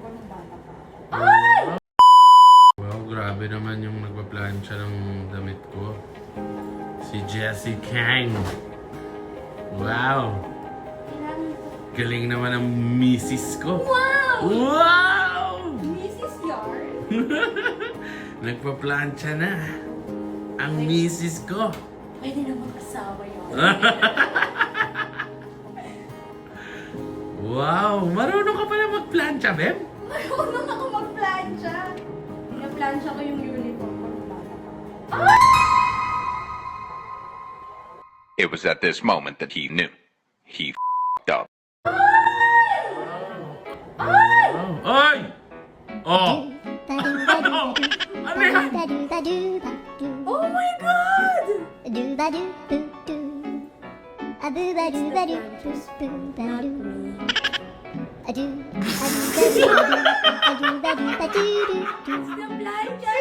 ko nung bata pa ako. Wow, grabe naman yung nagpa-plancha ng damit ko. Si Jessie Kang. Wow! Galing naman ang misis ko. Wow! Wow! Mrs. Yard? Nagpa-plancha na ang misis ko. Pwede naman kasama yun. Wow! Marunong ka pala mag-plancha, Beb? Marunong ako mag-plancha. Pinaplansya ko yung uniform ko nung bata pa ako. It was at this moment that he knew. He f***ed up. Ay! Oh! Ano yan? Oh my God! Pinaplansya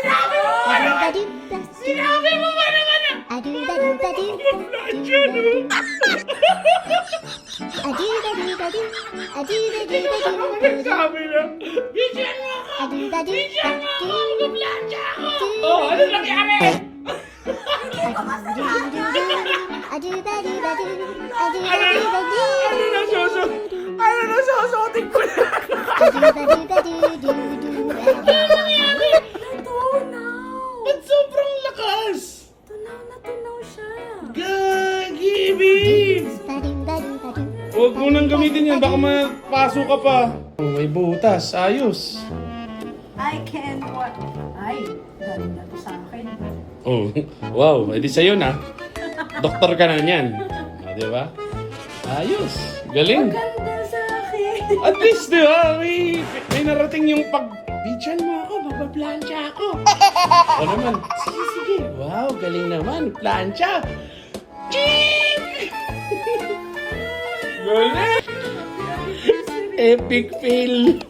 na ako! Sinabi mo ba naman na? Sabi na, bigyan mo ako! Bigyan mo ako! Mag-plancha ako! Oh, ano nangyari? Ano na susutin ko na? Natunaw! Ba't sobrang lakas? Tunaw na tunaw siya. Gagibi! Huwag mo nang gamitin yan, baka mapasok ka pa. Oh, may butas, ayos. I can what? Ay, galing na to sa akin. Oh, wow, edi sa'yo na. Doktor ka na niyan. Di ba? Ayos, galing. Maganda sa akin. At least, di ba, may narating yung bidyan mo ako, magpa-plancha ako. O naman, sige. Wow, galing naman, plancha. Ching! Galing! Epic fail.